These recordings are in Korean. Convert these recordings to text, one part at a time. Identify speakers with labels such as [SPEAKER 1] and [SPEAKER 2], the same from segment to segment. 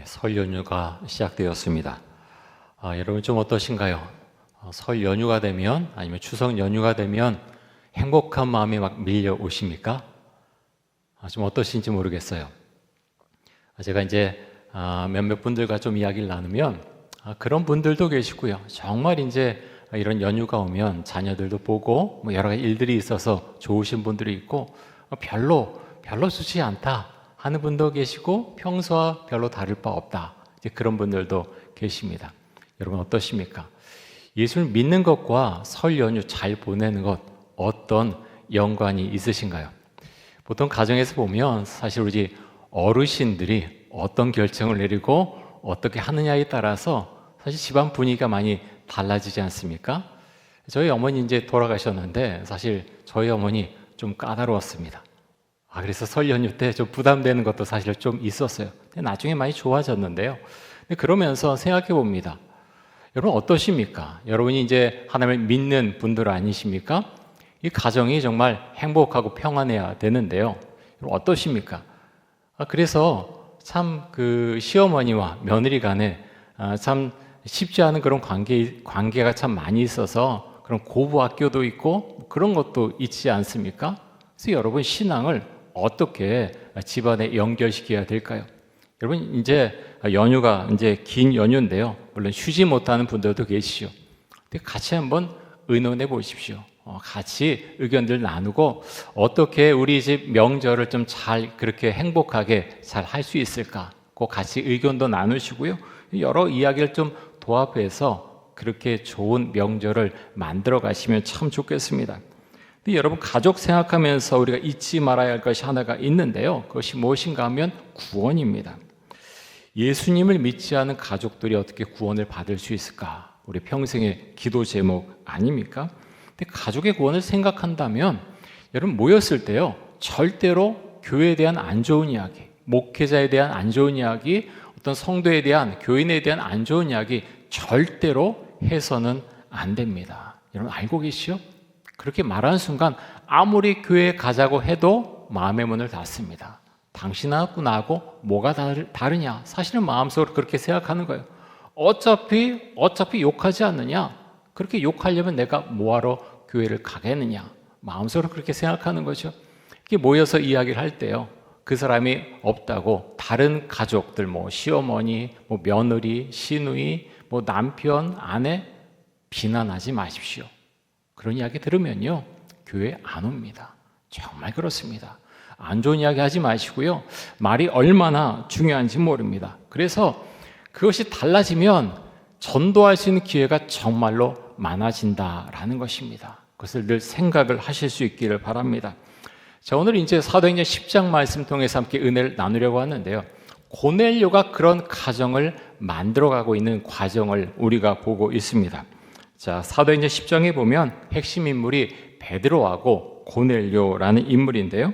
[SPEAKER 1] 설 연휴가 시작되었습니다. 여러분 좀 어떠신가요? 설 연휴가 되면 아니면 추석 연휴가 되면 행복한 마음이 막 밀려오십니까? 좀 어떠신지 모르겠어요. 제가 이제 몇몇 분들과 좀 이야기를 나누면 그런 분들도 계시고요. 정말 이제 이런 연휴가 오면 자녀들도 보고 여러 가지 일들이 있어서 좋으신 분들이 있고 별로 좋지 않다 하는 분도 계시고 평소와 별로 다를 바 없다 이제 그런 분들도 계십니다. 여러분 어떠십니까? 예수를 믿는 것과 설 연휴 잘 보내는 것 어떤 연관이 있으신가요? 보통 가정에서 보면 사실 우리 어르신들이 어떤 결정을 내리고 어떻게 하느냐에 따라서 사실 집안 분위기가 많이 달라지지 않습니까? 저희 어머니 이제 돌아가셨는데 사실 저희 어머니 좀 까다로웠습니다. 그래서 설 연휴 때 좀 부담되는 것도 사실 좀 있었어요. 근데 나중에 많이 좋아졌는데요. 근데 그러면서 생각해 봅니다. 여러분 어떠십니까? 여러분이 이제 하나님을 믿는 분들 아니십니까? 이 가정이 정말 행복하고 평안해야 되는데요. 여러분 어떠십니까? 그래서 참 그 시어머니와 며느리 간에 참 쉽지 않은 그런 관계가 참 많이 있어서 그런 고부학교도 있고 그런 것도 있지 않습니까? 그래서 여러분 신앙을 어떻게 집안에 연결시켜야 될까요? 여러분 이제 연휴가 이제 긴 연휴인데요. 물론 쉬지 못하는 분들도 계시죠. 근데 같이 한번 의논해 보십시오. 같이 의견들 나누고 어떻게 우리 집 명절을 좀 잘 그렇게 행복하게 잘 할 수 있을까? 그 같이 의견도 나누시고요. 여러 이야기를 좀 도합해서 그렇게 좋은 명절을 만들어 가시면 참 좋겠습니다. 근데 여러분 가족 생각하면서 우리가 잊지 말아야 할 것이 하나가 있는데요. 그것이 무엇인가 하면 구원입니다. 예수님을 믿지 않은 가족들이 어떻게 구원을 받을 수 있을까? 우리 평생의 기도 제목 아닙니까? 근데 가족의 구원을 생각한다면 여러분 모였을 때요. 절대로 교회에 대한 안 좋은 이야기, 목회자에 대한 안 좋은 이야기, 어떤 성도에 대한 교인에 대한 안 좋은 이야기 절대로 해서는 안 됩니다. 여러분 알고 계시죠? 그렇게 말하는 순간 아무리 교회에 가자고 해도 마음의 문을 닫습니다. 당신하고 나하고 뭐가 다르냐? 사실은 마음속으로 그렇게 생각하는 거예요. 어차피 욕하지 않느냐? 그렇게 욕하려면 내가 뭐하러 교회를 가겠느냐? 마음속으로 그렇게 생각하는 거죠. 이렇게 모여서 이야기를 할 때요. 그 사람이 없다고 다른 가족들, 시어머니, 며느리, 시누이, 남편, 아내 비난하지 마십시오. 그런 이야기 들으면요. 교회 안 옵니다. 정말 그렇습니다. 안 좋은 이야기 하지 마시고요. 말이 얼마나 중요한지 모릅니다. 그래서 그것이 달라지면 전도할 수 있는 기회가 정말로 많아진다라는 것입니다. 그것을 늘 생각을 하실 수 있기를 바랍니다. 자, 오늘 이제 사도행전 10장 말씀 통해서 함께 은혜를 나누려고 하는데요. 고넬료가 그런 가정을 만들어가고 있는 과정을 우리가 보고 있습니다. 자, 사도행전 10장에 보면 핵심 인물이 베드로하고 고넬료라는 인물인데요.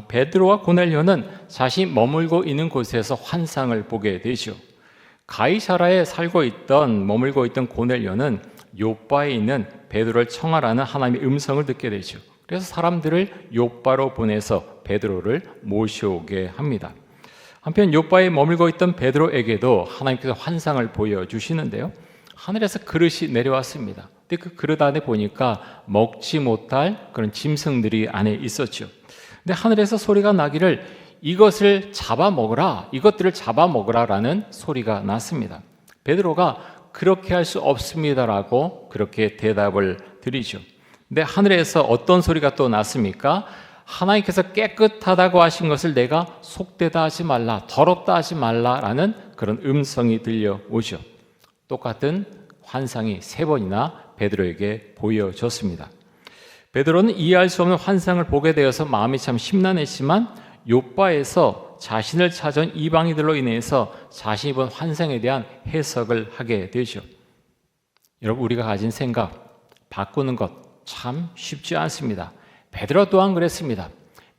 [SPEAKER 1] 베드로와 고넬료는 자신이 머물고 있는 곳에서 환상을 보게 되죠. 가이사라에 머물고 있던 고넬료는 요빠에 있는 베드로를 청하라는 하나님의 음성을 듣게 되죠. 그래서 사람들을 요빠로 보내서 베드로를 모셔오게 합니다. 한편 요빠에 머물고 있던 베드로에게도 하나님께서 환상을 보여주시는데요. 하늘에서 그릇이 내려왔습니다. 근데 그 그릇 안에 보니까 먹지 못할 그런 짐승들이 안에 있었죠. 근데 하늘에서 소리가 나기를 이것들을 잡아먹으라라는 소리가 났습니다. 베드로가 그렇게 할 수 없습니다라고 그렇게 대답을 드리죠. 근데 하늘에서 어떤 소리가 또 났습니까? 하나님께서 깨끗하다고 하신 것을 내가 속되다 하지 말라, 더럽다 하지 말라라는 그런 음성이 들려오죠. 똑같은 환상이 3번이나 베드로에게 보여졌습니다. 베드로는 이해할 수 없는 환상을 보게 되어서 마음이 참 심란했지만 요빠에서 자신을 찾아온 이방인들로 인해서 자신이 본 환상에 대한 해석을 하게 되죠. 여러분 우리가 가진 생각 바꾸는 것 참 쉽지 않습니다. 베드로 또한 그랬습니다.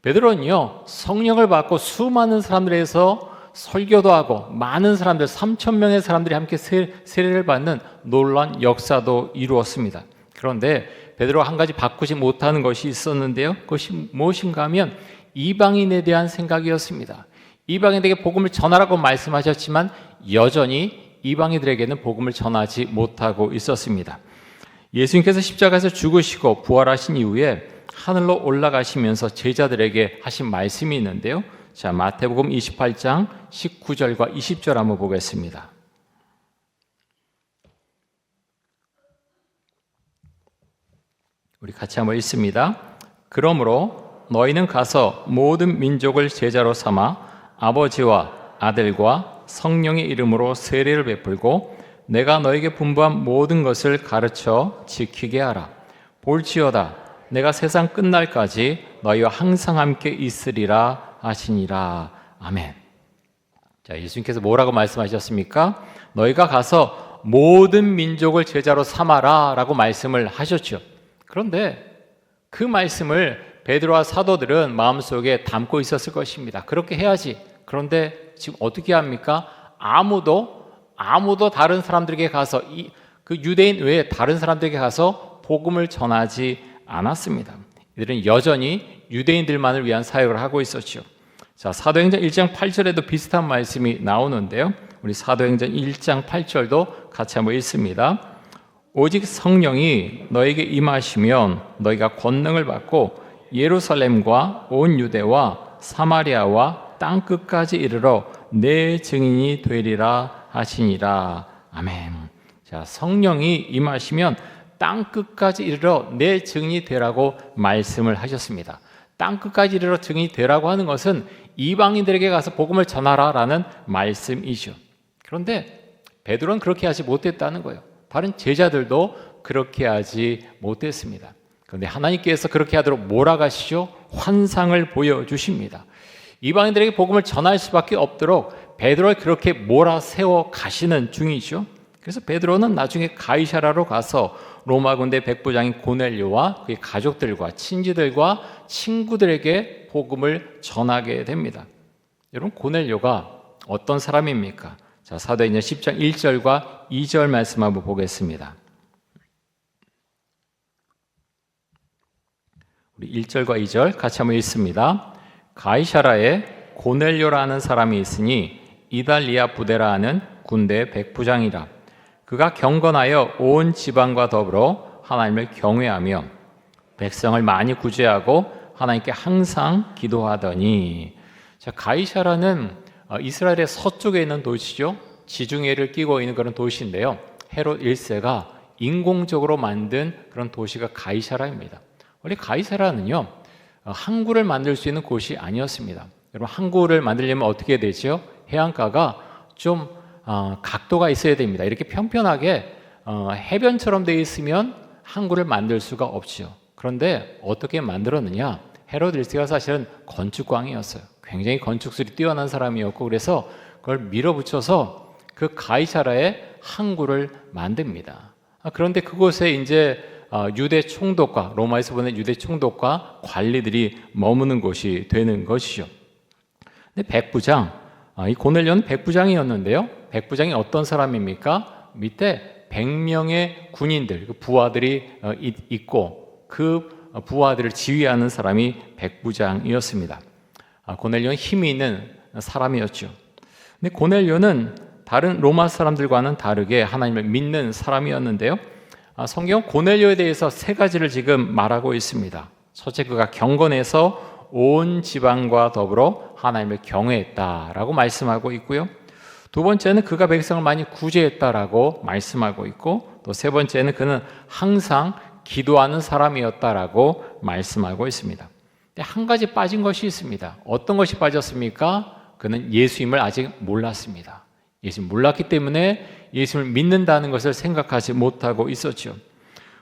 [SPEAKER 1] 베드로는요 성령을 받고 수많은 사람들에서 설교도 하고 많은 사람들 3,000명의 사람들이 함께 세례를 받는 놀라운 역사도 이루었습니다. 그런데 베드로가 한 가지 바꾸지 못하는 것이 있었는데요. 그것이 무엇인가 하면 이방인에 대한 생각이었습니다. 이방인에게 복음을 전하라고 말씀하셨지만 여전히 이방인들에게는 복음을 전하지 못하고 있었습니다. 예수님께서 십자가에서 죽으시고 부활하신 이후에 하늘로 올라가시면서 제자들에게 하신 말씀이 있는데요. 자, 마태복음 28장 19절과 20절 한번 보겠습니다. 우리 같이 한번 읽습니다. 그러므로 너희는 가서 모든 민족을 제자로 삼아 아버지와 아들과 성령의 이름으로 세례를 베풀고 내가 너에게 분부한 모든 것을 가르쳐 지키게 하라. 볼지어다 내가 세상 끝날까지 너희와 항상 함께 있으리라 하시니라. 아멘. 자, 예수님께서 뭐라고 말씀하셨습니까? 너희가 가서 모든 민족을 제자로 삼아라 라고 말씀을 하셨죠. 그런데 그 말씀을 베드로와 사도들은 마음속에 담고 있었을 것입니다. 그렇게 해야지. 그런데 지금 어떻게 합니까? 아무도 다른 사람들에게 가서 그 유대인 외에 다른 사람들에게 가서 복음을 전하지 않았습니다. 이들은 여전히 유대인들만을 위한 사역을 하고 있었죠. 자, 사도행전 1장 8절에도 비슷한 말씀이 나오는데요. 우리 사도행전 1장 8절도 같이 한번 읽습니다. 오직 성령이 너에게 임하시면 너희가 권능을 받고 예루살렘과 온 유대와 사마리아와 땅 끝까지 이르러 내 증인이 되리라 하시니라. 아멘. 자, 성령이 임하시면 땅 끝까지 이르러 내 증인이 되라고 말씀을 하셨습니다. 땅 끝까지 이르러 증인이 되라고 하는 것은 이방인들에게 가서 복음을 전하라라는 말씀이죠. 그런데 베드로는 그렇게 하지 못했다는 거예요. 다른 제자들도 그렇게 하지 못했습니다. 그런데 하나님께서 그렇게 하도록 몰아가시죠. 환상을 보여주십니다. 이방인들에게 복음을 전할 수밖에 없도록 베드로를 그렇게 몰아세워 가시는 중이죠. 그래서 베드로는 나중에 가이사라로 가서 로마 군대 백부장인 고넬료와 그의 가족들과 친지들과 친구들에게 복음을 전하게 됩니다. 여러분, 고넬료가 어떤 사람입니까? 자, 사도행전 10장 1절과 2절 말씀 한번 보겠습니다. 우리 1절과 2절 같이 한번 읽습니다. 가이사라에 고넬료라는 사람이 있으니 이달리아 부대라 하는 군대 백부장이라. 그가 경건하여 온 지방과 더불어 하나님을 경외하며 백성을 많이 구제하고 하나님께 항상 기도하더니. 자, 가이사라는 이스라엘의 서쪽에 있는 도시죠. 지중해를 끼고 있는 그런 도시인데요. 헤롯 1세가 인공적으로 만든 그런 도시가 가이사라입니다. 원래 가이사라는요, 항구를 만들 수 있는 곳이 아니었습니다. 여러분, 항구를 만들려면 어떻게 되죠? 해안가가 좀 각도가 있어야 됩니다. 이렇게 평평하게 해변처럼 되어 있으면 항구를 만들 수가 없죠. 그런데 어떻게 만들었느냐? 헤롯 1세가 사실은 건축광이었어요. 굉장히 건축술이 뛰어난 사람이었고, 그래서 그걸 밀어붙여서 그 가이사라에 항구를 만듭니다. 그런데 그곳에 이제 유대 총독과, 로마에서 보낸 유대 총독과 관리들이 머무는 곳이 되는 것이죠. 근데 백부장, 이 고넬료는 백부장이었는데요. 백부장이 어떤 사람입니까? 밑에 100명의 군인들, 그 부하들이 있고 그 부하들을 지휘하는 사람이 백부장이었습니다. 고넬료는 힘이 있는 사람이었죠. 근데 고넬료는 다른 로마 사람들과는 다르게 하나님을 믿는 사람이었는데요. 성경 고넬료에 대해서 세 가지를 지금 말하고 있습니다. 첫째, 그가 경건해서 온 지방과 더불어 하나님을 경외했다라고 말씀하고 있고요. 두 번째는 그가 백성을 많이 구제했다라고 말씀하고 있고, 또 세 번째는 그는 항상 기도하는 사람이었다라고 말씀하고 있습니다. 근데 한 가지 빠진 것이 있습니다. 어떤 것이 빠졌습니까? 그는 예수님을 아직 몰랐습니다. 예수님 몰랐기 때문에 예수님을 믿는다는 것을 생각하지 못하고 있었죠.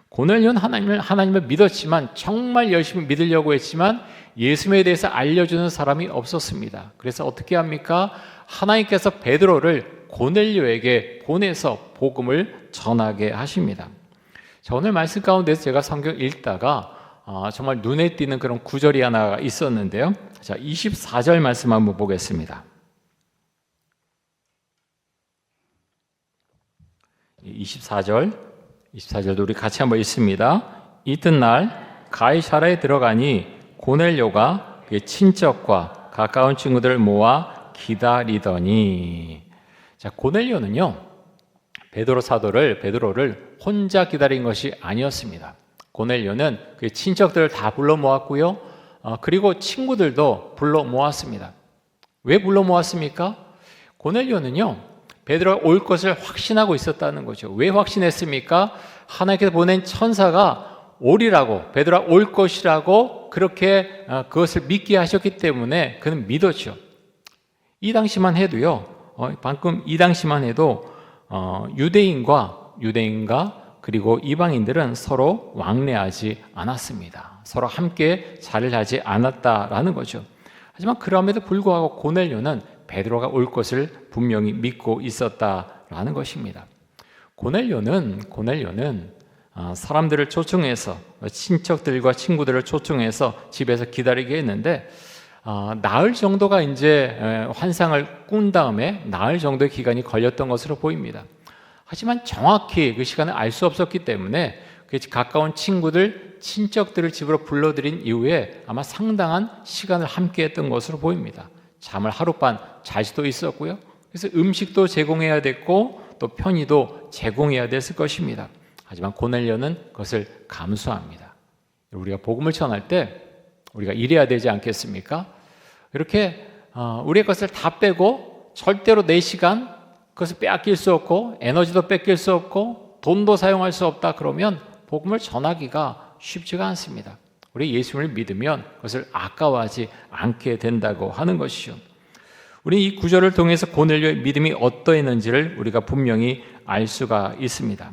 [SPEAKER 1] 고넬료는 하나님을 믿었지만, 정말 열심히 믿으려고 했지만 예수님에 대해서 알려주는 사람이 없었습니다. 그래서 어떻게 합니까? 하나님께서 베드로를 고넬료에게 보내서 복음을 전하게 하십니다. 자, 오늘 말씀 가운데서 제가 성경 읽다가 정말 눈에 띄는 그런 구절이 하나가 있었는데요. 자, 24절 말씀 한번 보겠습니다. 24절도 우리 같이 한번 읽습니다. 이튿날 가이사라에 들어가니 고넬료가 그의 친척과 가까운 친구들을 모아 기다리더니. 자, 고넬료는요, 베드로를 혼자 기다린 것이 아니었습니다. 고넬료는 그 친척들을 다 불러 모았고요, 그리고 친구들도 불러 모았습니다. 왜 불러 모았습니까? 고넬료는요, 베드로가 올 것을 확신하고 있었다는 거죠. 왜 확신했습니까? 하나님께서 보낸 천사가 오리라고, 베드로가 올 것이라고 그렇게 그것을 믿게 하셨기 때문에 그는 믿었죠. 이 당시만 해도요, 방금 이 당시만 해도 유대인과 그리고 이방인들은 서로 왕래하지 않았습니다. 서로 함께 자리를 하지 않았다라는 거죠. 하지만 그럼에도 불구하고 고넬료는 베드로가 올 것을 분명히 믿고 있었다라는 것입니다. 고넬료는 사람들을 초청해서, 친척들과 친구들을 초청해서 집에서 기다리게 했는데, 나흘 정도가 이제 환상을 꾼 다음에 나흘 정도의 기간이 걸렸던 것으로 보입니다. 하지만 정확히 그 시간을 알 수 없었기 때문에 가까운 친척들을 집으로 불러들인 이후에 아마 상당한 시간을 함께 했던 것으로 보입니다. 잠을 하룻밤 잘 수도 있었고요. 그래서 음식도 제공해야 됐고 또 편의도 제공해야 됐을 것입니다. 하지만 고넬료는 그것을 감수합니다. 우리가 복음을 전할 때 우리가 이래야 되지 않겠습니까? 이렇게 우리의 것을 다 빼고 절대로 내 시간, 그것을 빼앗길 수 없고 에너지도 뺏길 수 없고 돈도 사용할 수 없다 그러면 복음을 전하기가 쉽지가 않습니다. 우리 예수님을 믿으면 그것을 아까워하지 않게 된다고 하는 것이죠. 우리 이 구절을 통해서 고넬료의 믿음이 어떠했는지를 우리가 분명히 알 수가 있습니다.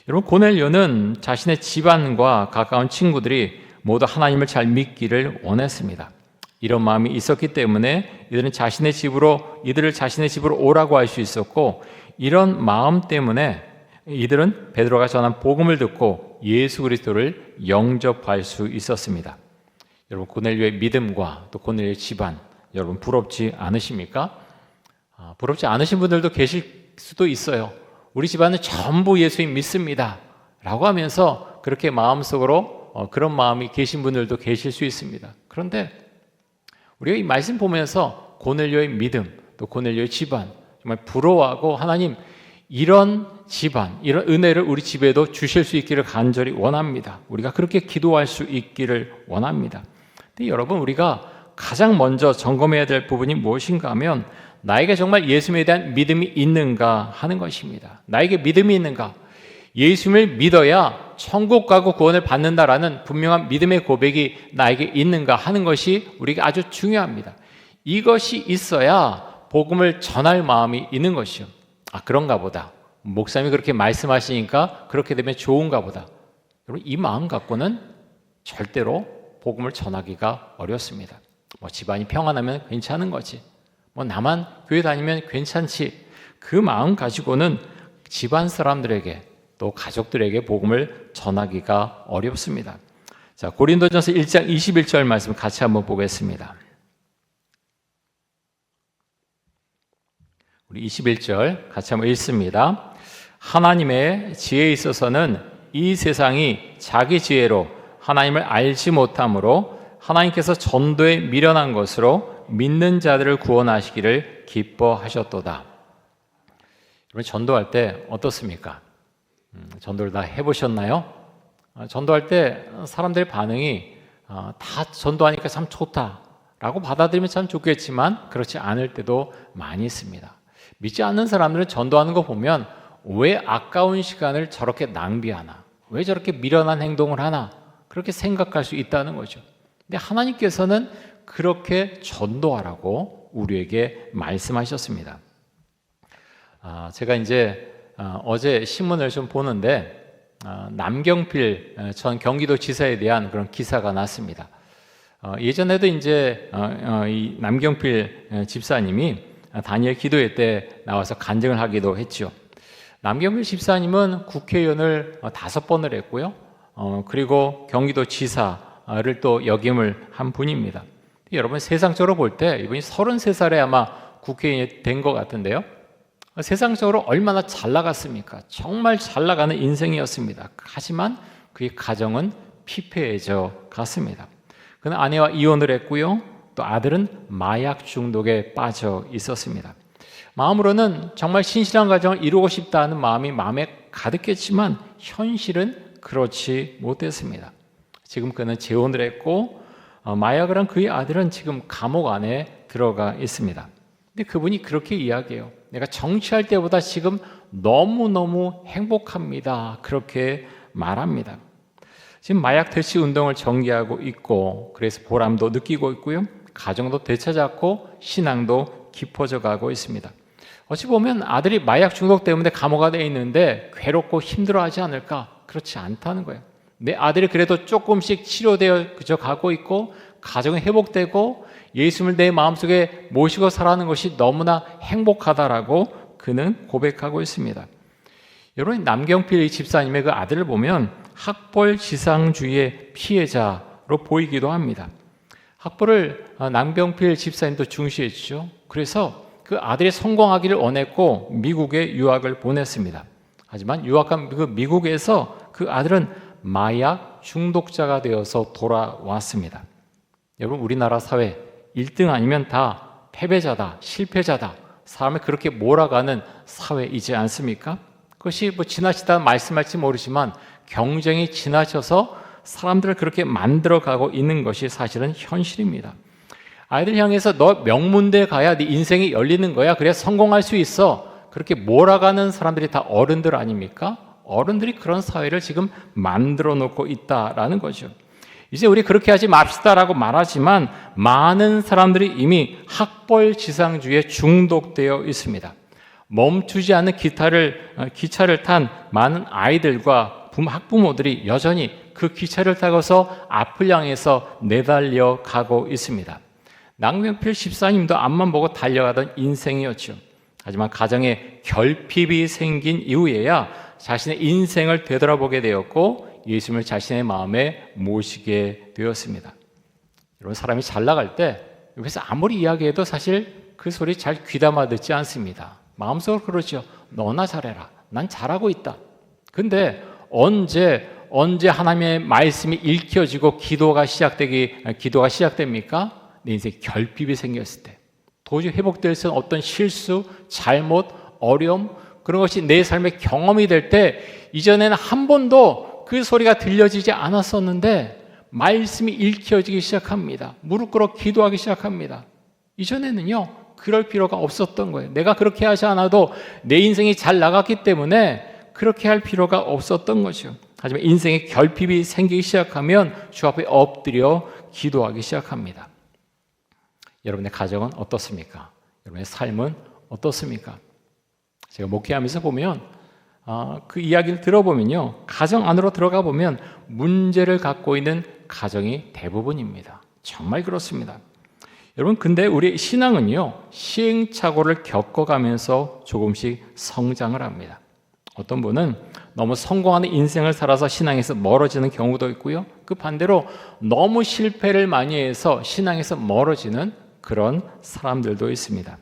[SPEAKER 1] 여러분, 고넬료는 자신의 집안과 가까운 친구들이 모두 하나님을 잘 믿기를 원했습니다. 이런 마음이 있었기 때문에 이들을 자신의 집으로 오라고 할 수 있었고, 이런 마음 때문에 이들은 베드로가 전한 복음을 듣고 예수 그리스도를 영접할 수 있었습니다. 여러분, 고넬료의 믿음과 또 고넬료의 집안, 여러분 부럽지 않으십니까? 부럽지 않으신 분들도 계실 수도 있어요. 우리 집안은 전부 예수님 믿습니다 라고 하면서 그렇게 마음속으로 그런 마음이 계신 분들도 계실 수 있습니다. 그런데 우리가 이 말씀 보면서 고넬료의 믿음, 또 고넬료의 집안 정말 부러워하고, 하나님 이런 집안, 이런 은혜를 우리 집에도 주실 수 있기를 간절히 원합니다. 우리가 그렇게 기도할 수 있기를 원합니다. 근데 여러분, 우리가 가장 먼저 점검해야 될 부분이 무엇인가 하면 나에게 정말 예수님에 대한 믿음이 있는가 하는 것입니다. 나에게 믿음이 있는가? 예수님을 믿어야 천국 가고 구원을 받는다라는 분명한 믿음의 고백이 나에게 있는가 하는 것이 우리에게 아주 중요합니다. 이것이 있어야 복음을 전할 마음이 있는 것이요. 그런가 보다. 목사님이 그렇게 말씀하시니까 그렇게 되면 좋은가 보다. 여러분, 이 마음 갖고는 절대로 복음을 전하기가 어렵습니다. 집안이 평안하면 괜찮은 거지. 나만 교회 다니면 괜찮지. 그 마음 가지고는 집안 사람들에게 또 가족들에게 복음을 전하기가 어렵습니다. 자, 고린도전서 1장 21절 말씀 같이 한번 보겠습니다. 우리 21절 같이 한번 읽습니다. 하나님의 지혜에 있어서는 이 세상이 자기 지혜로 하나님을 알지 못함으로 하나님께서 전도에 미련한 것으로 믿는 자들을 구원하시기를 기뻐하셨도다. 여러분, 전도할 때 어떻습니까? 전도를 다 해보셨나요? 전도할 때 사람들의 반응이 다 전도하니까 참 좋다라고 받아들이면 참 좋겠지만 그렇지 않을 때도 많이 있습니다. 믿지 않는 사람들은 전도하는 거 보면 왜 아까운 시간을 저렇게 낭비하나? 왜 저렇게 미련한 행동을 하나? 그렇게 생각할 수 있다는 거죠. 근데 하나님께서는 그렇게 전도하라고 우리에게 말씀하셨습니다. 제가 이제 어제 신문을 좀 보는데 남경필 전 경기도지사에 대한 그런 기사가 났습니다. 예전에도 이제 이 남경필 집사님이 다니엘 기도회 때 나와서 간증을 하기도 했죠. 남경필 집사님은 국회의원을 5번을 했고요. 그리고 경기도지사를 또 역임을 한 분입니다. 여러분, 세상적으로 볼 때 이분이 33살에 아마 국회의원이 된 것 같은데요. 세상적으로 얼마나 잘 나갔습니까? 정말 잘 나가는 인생이었습니다. 하지만 그의 가정은 피폐해져 갔습니다. 그는 아내와 이혼을 했고요. 또 아들은 마약 중독에 빠져 있었습니다. 마음으로는 정말 신실한 가정을 이루고 싶다는 마음이 마음에 가득했지만 현실은 그렇지 못했습니다. 지금 그는 재혼을 했고 마약을 한 그의 아들은 지금 감옥 안에 들어가 있습니다. 근데 그분이 그렇게 이야기해요. 내가 정치할 때보다 지금 너무너무 행복합니다. 그렇게 말합니다. 지금 마약 퇴치 운동을 전개하고 있고 그래서 보람도 느끼고 있고요. 가정도 되찾았고 신앙도 깊어져 가고 있습니다. 어찌 보면 아들이 마약 중독 때문에 감옥에 돼 있는데 괴롭고 힘들어하지 않을까? 그렇지 않다는 거예요. 내 아들이 그래도 조금씩 치료되어 그저 가고 있고 가정이 회복되고 예수님을 내 마음속에 모시고 살아가는 것이 너무나 행복하다라고 그는 고백하고 있습니다. 여러분, 남경필 집사님의 그 아들을 보면 학벌지상주의의 피해자로 보이기도 합니다. 학벌을 남경필 집사님도 중시했죠. 그래서 그 아들이 성공하기를 원했고 미국에 유학을 보냈습니다. 하지만 유학한 그 미국에서 그 아들은 마약 중독자가 되어서 돌아왔습니다. 여러분, 우리나라 사회 1등 아니면 다 패배자다, 실패자다, 사람을 그렇게 몰아가는 사회이지 않습니까? 그것이 지나치다 말씀할지 모르지만 경쟁이 지나쳐서 사람들을 그렇게 만들어가고 있는 것이 사실은 현실입니다. 아이들 향해서 너 명문대 가야 네 인생이 열리는 거야. 그래야 성공할 수 있어. 그렇게 몰아가는 사람들이 다 어른들 아닙니까? 어른들이 그런 사회를 지금 만들어 놓고 있다라는 거죠. 이제 우리 그렇게 하지 맙시다라고 말하지만 많은 사람들이 이미 학벌지상주의에 중독되어 있습니다. 멈추지 않는 기차를 탄 많은 아이들과 학부모들이 여전히 그 기차를 타고서 앞을 향해서 내달려 가고 있습니다. 남경필 집사님도 앞만 보고 달려가던 인생이었죠. 하지만 가정에 결핍이 생긴 이후에야 자신의 인생을 되돌아보게 되었고 예수님을 자신의 마음에 모시게 되었습니다. 여러분, 사람이 잘 나갈 때 여기서 아무리 이야기해도 사실 그 소리 잘 귀담아 듣지 않습니다. 마음속으로 그러죠. 너나 잘해라. 난 잘하고 있다. 근데 언제 하나님의 말씀이 읽혀지고 기도가 시작됩니까? 내 인생에 결핍이 생겼을 때, 도저히 회복될 수 없는 어떤 실수, 잘못, 어려움, 그런 것이 내 삶의 경험이 될 때, 이전에는 한 번도 그 소리가 들려지지 않았었는데 말씀이 읽혀지기 시작합니다. 무릎 꿇어 기도하기 시작합니다. 이전에는요, 그럴 필요가 없었던 거예요. 내가 그렇게 하지 않아도 내 인생이 잘 나갔기 때문에 그렇게 할 필요가 없었던 거죠. 하지만 인생에 결핍이 생기기 시작하면 주 앞에 엎드려 기도하기 시작합니다. 여러분의 가정은 어떻습니까? 여러분의 삶은 어떻습니까? 제가 목회하면서 보면 그 이야기를 들어보면요, 가정 안으로 들어가 보면 문제를 갖고 있는 가정이 대부분입니다. 정말 그렇습니다. 여러분, 근데 우리의 신앙은요, 시행착오를 겪어가면서 조금씩 성장을 합니다. 어떤 분은 너무 성공하는 인생을 살아서 신앙에서 멀어지는 경우도 있고요, 그 반대로 너무 실패를 많이 해서 신앙에서 멀어지는 그런 사람들도 있습니다.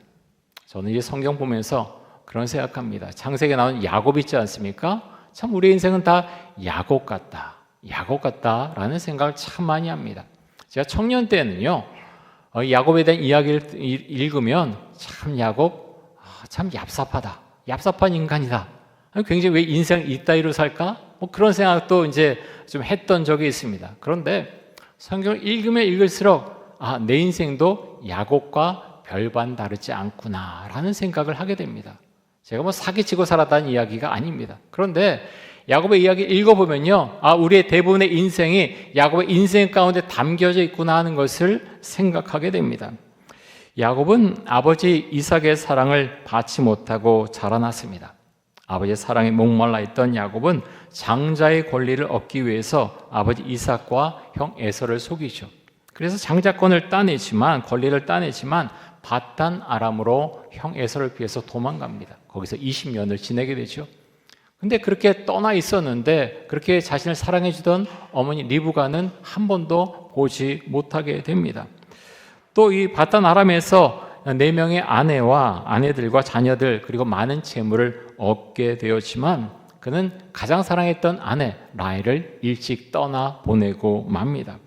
[SPEAKER 1] 저는 이제 성경 보면서 그런 생각합니다. 창세기에 나온 야곱 있지 않습니까? 참 우리 인생은 다 야곱 같다라는 생각을 참 많이 합니다. 제가 청년 때는요, 야곱에 대한 이야기를 읽으면 참 야곱 참 얍삽한 인간이다. 굉장히 왜 인생 이따위로 살까? 그런 생각도 이제 좀 했던 적이 있습니다. 그런데 성경을 읽으면 읽을수록 내 인생도 야곱과 별반 다르지 않구나라는 생각을 하게 됩니다. 제가 사기치고 살았다는 이야기가 아닙니다. 그런데 야곱의 이야기 읽어보면요, 우리의 대부분의 인생이 야곱의 인생 가운데 담겨져 있구나 하는 것을 생각하게 됩니다. 야곱은 아버지 이삭의 사랑을 받지 못하고 자라났습니다. 아버지의 사랑에 목말라 있던 야곱은 장자의 권리를 얻기 위해서 아버지 이삭과 형 에서를 속이죠. 그래서 장자권을 권리를 따내지만 바단 아람으로 형 에서를 피해서 도망갑니다. 거기서 20년을 지내게 되죠. 근데 그렇게 떠나 있었는데 그렇게 자신을 사랑해 주던 어머니 리브가는 한 번도 보지 못하게 됩니다. 또 이 바단 아람에서 4명의 아내와 아내들과 자녀들 그리고 많은 재물을 얻게 되었지만 그는 가장 사랑했던 아내 라헬을 일찍 떠나 보내고 맙니다.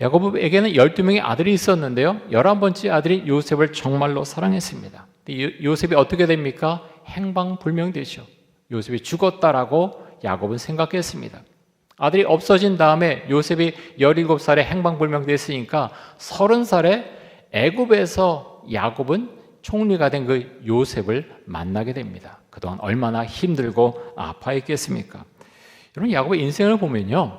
[SPEAKER 1] 야곱에게는 12명의 아들이 있었는데요, 11번째 아들인 요셉을 정말로 사랑했습니다. 요셉이 어떻게 됩니까? 행방불명되죠. 요셉이 죽었다라고 야곱은 생각했습니다. 아들이 없어진 다음에 요셉이 17살에 행방불명됐으니까 30살에 애굽에서 야곱은 총리가 된 그 요셉을 만나게 됩니다. 그동안 얼마나 힘들고 아파했겠습니까? 여러분, 야곱의 인생을 보면요,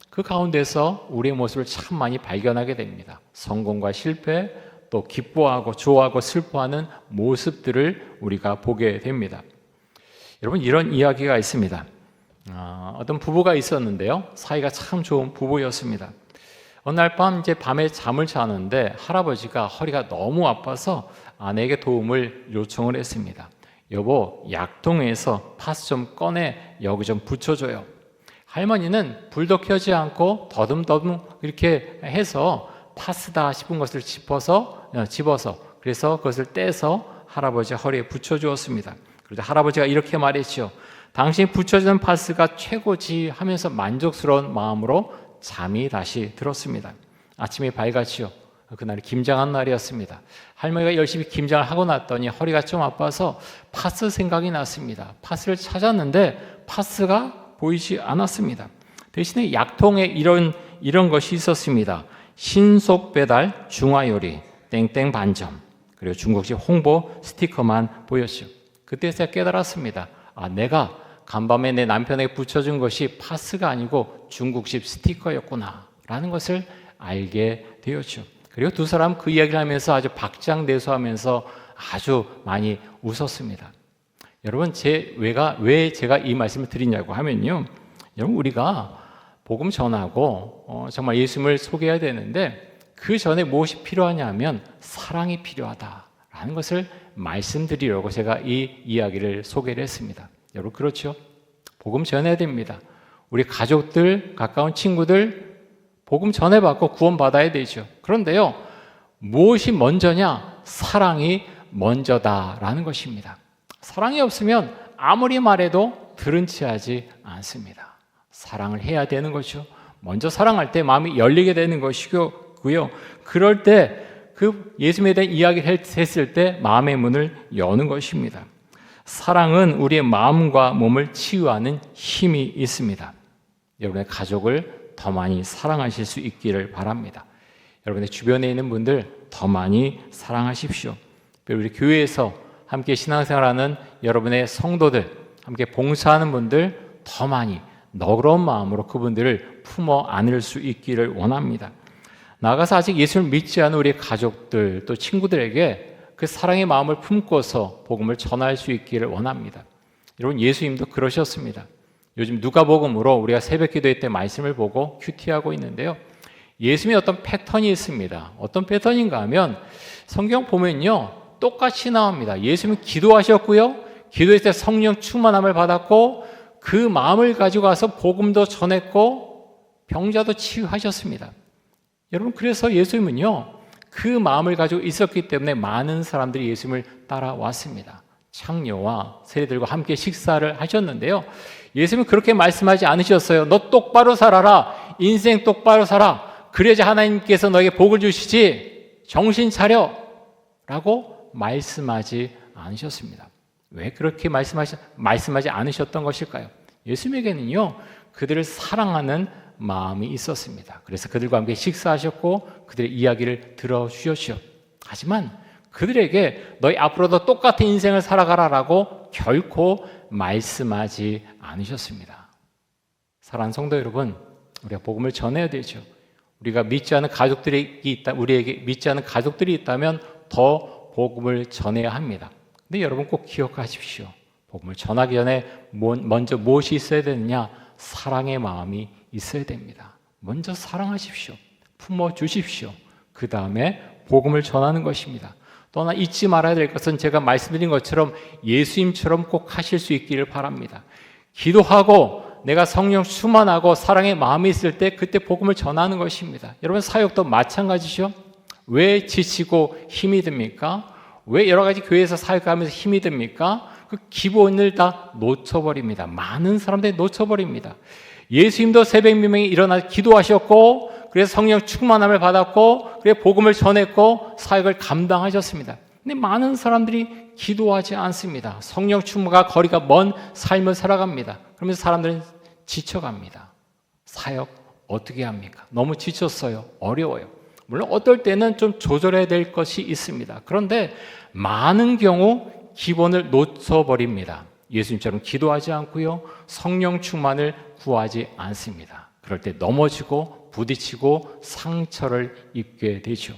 [SPEAKER 1] 그 가운데서 우리의 모습을 참 많이 발견하게 됩니다. 성공과 실패, 또 기뻐하고 좋아하고 슬퍼하는 모습들을 우리가 보게 됩니다. 여러분, 이런 이야기가 있습니다. 어떤 부부가 있었는데요, 사이가 참 좋은 부부였습니다. 어느 날 밤에 잠을 자는데 할아버지가 허리가 너무 아파서 아내에게 도움을 요청을 했습니다. 여보, 약통에서 파스 좀 꺼내 여기 좀 붙여줘요. 할머니는 불도 켜지 않고 더듬더듬 이렇게 해서 파스다 싶은 것을 집어서 그래서 그것을 떼서 할아버지 허리에 붙여주었습니다. 그런데 할아버지가 이렇게 말했죠. 당신이 붙여주는 파스가 최고지 하면서 만족스러운 마음으로 잠이 다시 들었습니다. 아침이 밝았지요. 그날이 김장한 날이었습니다. 할머니가 열심히 김장을 하고 났더니 허리가 좀 아파서 파스 생각이 났습니다. 파스를 찾았는데 파스가 보이지 않았습니다. 대신에 약통에 이런 것이 있었습니다. 신속 배달 중화요리 땡땡 반점, 그리고 중국식 홍보 스티커만 보였죠. 그때 제가 깨달았습니다. 내가 간밤에 내 남편에게 붙여준 것이 파스가 아니고 중국식 스티커였구나 라는 것을 알게 되었죠. 그리고 두 사람 그 이야기를 하면서 아주 박장대소하면서 아주 많이 웃었습니다. 여러분, 왜 제가 이 말씀을 드리냐고 하면요, 여러분, 우리가 복음 전하고 정말 예수님을 소개해야 되는데 그 전에 무엇이 필요하냐면 사랑이 필요하다라는 것을 말씀드리려고 제가 이 이야기를 소개를 했습니다. 여러분, 그렇죠? 복음 전해야 됩니다. 우리 가족들, 가까운 친구들 복음 전해받고 구원받아야 되죠. 그런데요, 무엇이 먼저냐? 사랑이 먼저다라는 것입니다. 사랑이 없으면 아무리 말해도 들은 체 하지 않습니다. 사랑을 해야 되는 거죠. 먼저 사랑할 때 마음이 열리게 되는 것이고요. 그럴 때 그 예수님에 대한 이야기를 했을 때 마음의 문을 여는 것입니다. 사랑은 우리의 마음과 몸을 치유하는 힘이 있습니다. 여러분의 가족을 더 많이 사랑하실 수 있기를 바랍니다. 여러분의 주변에 있는 분들 더 많이 사랑하십시오. 우리 교회에서 함께 신앙생활하는 여러분의 성도들, 함께 봉사하는 분들 더 많이 너그러운 마음으로 그분들을 품어 안을 수 있기를 원합니다. 나아가서 아직 예수를 믿지 않은 우리 가족들 또 친구들에게 그 사랑의 마음을 품고서 복음을 전할 수 있기를 원합니다. 여러분, 예수님도 그러셨습니다. 요즘 누가복음으로 우리가 새벽 기도회 때 말씀을 보고 큐티하고 있는데요, 예수님의 어떤 패턴이 있습니다. 어떤 패턴인가 하면 성경 보면요, 똑같이 나옵니다. 예수님은 기도하셨고요, 기도했을 때 성령 충만함을 받았고 그 마음을 가지고 가서 복음도 전했고 병자도 치유하셨습니다. 여러분, 그래서 예수님은요, 그 마음을 가지고 있었기 때문에 많은 사람들이 예수님을 따라왔습니다. 창녀와 세리들과 함께 식사를 하셨는데요, 예수님은 그렇게 말씀하지 않으셨어요. 너 똑바로 살아라, 인생 똑바로 살아, 그래야지 하나님께서 너에게 복을 주시지, 정신 차려 라고 말씀하지 않으셨습니다. 왜 그렇게 말씀하지 않으셨던 것일까요? 예수님에게는요, 그들을 사랑하는 마음이 있었습니다. 그래서 그들과 함께 식사하셨고 그들의 이야기를 들어주셨죠. 하지만 그들에게 너희 앞으로도 똑같은 인생을 살아가라라고 결코 말씀하지 않으셨습니다. 사랑하는 성도 여러분, 우리가 복음을 전해야 되죠. 우리가 믿지 않은 우리에게 믿지 않은 가족들이 있다면 더 복음을 전해야 합니다. 근데 여러분 꼭 기억하십시오. 복음을 전하기 전에 먼저 무엇이 있어야 되느냐? 사랑의 마음이 있어야 됩니다. 먼저 사랑하십시오. 품어주십시오. 그 다음에 복음을 전하는 것입니다. 또 하나 잊지 말아야 될 것은 제가 말씀드린 것처럼 예수님처럼 꼭 하실 수 있기를 바랍니다. 기도하고 내가 성령 충만하고 사랑의 마음이 있을 때 그때 복음을 전하는 것입니다. 여러분, 사역도 마찬가지죠. 왜 지치고 힘이 듭니까? 왜 여러 가지 교회에서 사역하면서 힘이 듭니까? 그 기본을 다 놓쳐버립니다. 많은 사람들이 놓쳐버립니다. 예수님도 새벽 미명에 일어나 기도하셨고 그래서 성령 충만함을 받았고, 그래서 복음을 전했고, 사역을 감당하셨습니다. 근데 많은 사람들이 기도하지 않습니다. 성령 충만과 거리가 먼 삶을 살아갑니다. 그러면서 사람들은 지쳐갑니다. 사역 어떻게 합니까? 너무 지쳤어요. 어려워요. 물론 어떨 때는 좀 조절해야 될 것이 있습니다. 그런데 많은 경우 기본을 놓쳐버립니다. 예수님처럼 기도하지 않고요, 성령 충만을 구하지 않습니다. 그럴 때 넘어지고 부딪히고 상처를 입게 되죠.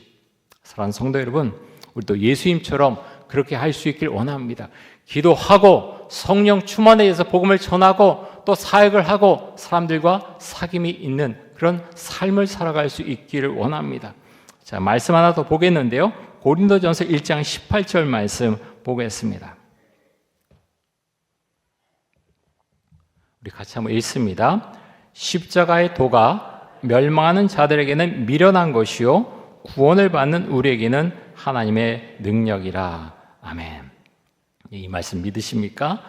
[SPEAKER 1] 사랑하는 성도 여러분, 우리도 예수님처럼 그렇게 할 수 있길 원합니다. 기도하고 성령 충만에 의해서 복음을 전하고 또 사역을 하고 사람들과 사귐이 있는 그런 삶을 살아갈 수 있기를 원합니다. 자, 말씀 하나 더 보겠는데요. 고린도전서 1장 18절 말씀 보겠습니다. 우리 같이 한번 읽습니다. 십자가의 도가 멸망하는 자들에게는 미련한 것이요 구원을 받는 우리에게는 하나님의 능력이라. 아멘. 이 말씀 믿으십니까?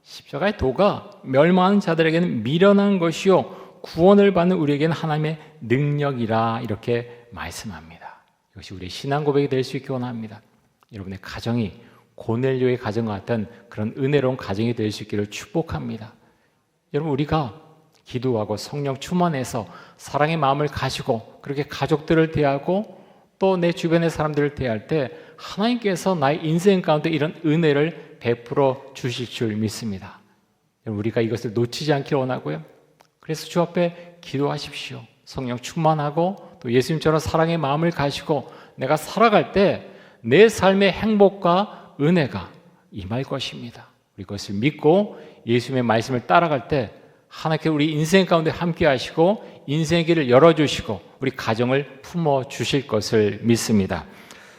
[SPEAKER 1] 십자가의 도가 멸망하는 자들에게는 미련한 것이요 구원을 받는 우리에게는 하나님의 능력이라, 이렇게 말씀합니다. 이것이 우리의 신앙 고백이 될 수 있기 원합니다. 여러분의 가정이 고넬료의 가정과 같은 그런 은혜로운 가정이 될 수 있기를 축복합니다. 여러분, 우리가 기도하고 성령 충만해서 사랑의 마음을 가지고 그렇게 가족들을 대하고 또 내 주변의 사람들을 대할 때 하나님께서 나의 인생 가운데 이런 은혜를 베풀어 주실 줄 믿습니다. 우리가 이것을 놓치지 않기를 원하고요. 그래서 주 앞에 기도하십시오. 성령 충만하고 또 예수님처럼 사랑의 마음을 가지고 내가 살아갈 때 내 삶의 행복과 은혜가 임할 것입니다. 우리 그것을 믿고 예수님의 말씀을 따라갈 때 하나님께 우리 인생 가운데 함께 하시고 인생의 길을 열어주시고 우리 가정을 품어주실 것을 믿습니다.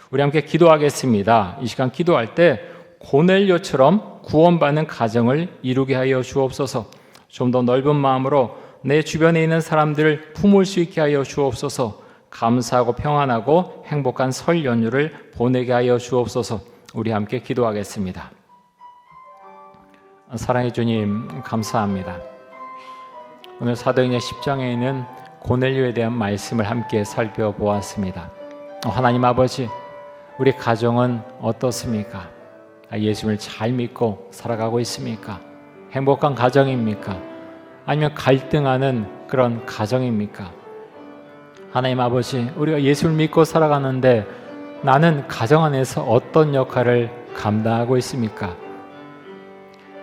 [SPEAKER 1] 우리 함께 기도하겠습니다. 이 시간 기도할 때 고넬료처럼 구원받는 가정을 이루게 하여 주옵소서. 좀 더 넓은 마음으로 내 주변에 있는 사람들을 품을 수 있게 하여 주옵소서. 감사하고 평안하고 행복한 설 연휴를 보내게 하여 주옵소서. 우리 함께 기도하겠습니다. 사랑의 주님, 감사합니다. 오늘 사도행전 10장에 있는 고넬료에 대한 말씀을 함께 살펴보았습니다. 하나님 아버지, 우리 가정은 어떻습니까? 예수님을 잘 믿고 살아가고 있습니까? 행복한 가정입니까? 아니면 갈등하는 그런 가정입니까? 하나님 아버지, 우리가 예수를 믿고 살아가는데 나는 가정 안에서 어떤 역할을 감당하고 있습니까?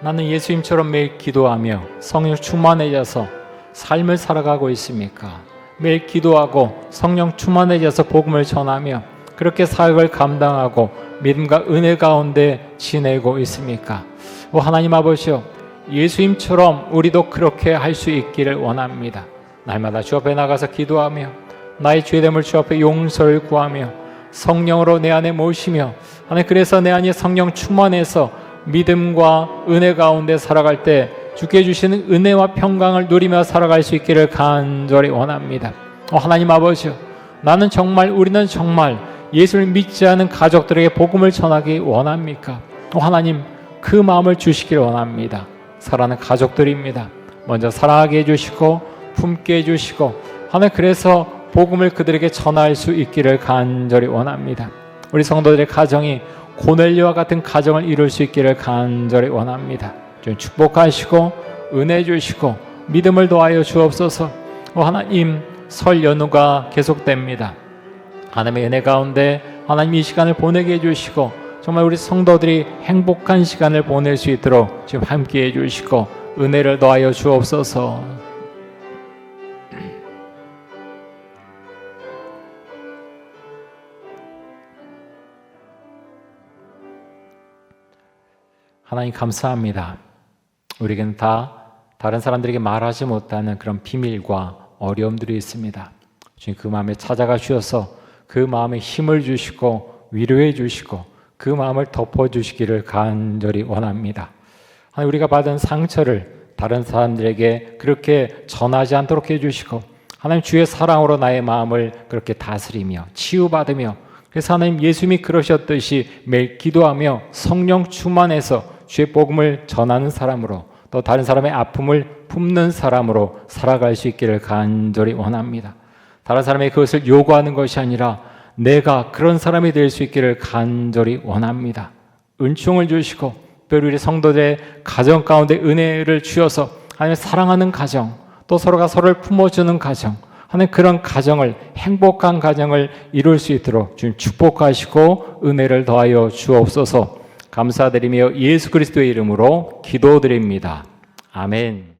[SPEAKER 1] 나는 예수님처럼 매일 기도하며 성령 충만해져서 삶을 살아가고 있습니까? 매일 기도하고 성령 충만해져서 복음을 전하며 그렇게 사역을 감당하고 믿음과 은혜 가운데 지내고 있습니까? 하나님 아버지요, 예수님처럼 우리도 그렇게 할 수 있기를 원합니다. 날마다 주 앞에 나가서 기도하며 나의 죄됨을 주 앞에 용서를 구하며 성령으로 내 안에 모시며 하나님, 그래서 내 안에 성령 충만해서 믿음과 은혜 가운데 살아갈 때 주께 주시는 은혜와 평강을 누리며 살아갈 수 있기를 간절히 원합니다. 하나님 아버지, 우리는 정말 예수를 믿지 않은 가족들에게 복음을 전하기 원합니까? 하나님, 그 마음을 주시기를 원합니다. 사랑하는 가족들입니다. 먼저 사랑하게 해주시고 품게 해주시고 하나님, 그래서 복음을 그들에게 전할 수 있기를 간절히 원합니다. 우리 성도들의 가정이 고넬료와 같은 가정을 이룰 수 있기를 간절히 원합니다. 좀 축복하시고 은혜 주시고 믿음을 더하여 주옵소서. 하나님, 설 연휴가 계속됩니다. 하나님의 은혜 가운데 하나님 이 시간을 보내게 해주시고 정말 우리 성도들이 행복한 시간을 보낼 수 있도록 지금 함께 해주시고 은혜를 더하여 주옵소서. 하나님 감사합니다. 우리에게는 다른 사람들에게 말하지 못하는 그런 비밀과 어려움들이 있습니다. 주님, 그 마음에 찾아가 주셔서 그 마음에 힘을 주시고 위로해 주시고 그 마음을 덮어주시기를 간절히 원합니다. 하나님, 우리가 받은 상처를 다른 사람들에게 그렇게 전하지 않도록 해주시고 하나님, 주의 사랑으로 나의 마음을 그렇게 다스리며 치유받으며, 그래서 하나님, 예수님이 그러셨듯이 매일 기도하며 성령 충만해서 주의 복음을 전하는 사람으로 또 다른 사람의 아픔을 품는 사람으로 살아갈 수 있기를 간절히 원합니다. 다른 사람에게 그것을 요구하는 것이 아니라 내가 그런 사람이 될 수 있기를 간절히 원합니다. 은총을 주시고 특별히 우리 성도들의 가정 가운데 은혜를 주셔서 하나님 사랑하는 가정, 또 서로가 서로를 품어주는 가정, 하나님 그런 가정을, 행복한 가정을 이룰 수 있도록 주님 축복하시고 은혜를 더하여 주옵소서. 감사드리며 예수 그리스도의 이름으로 기도드립니다. 아멘.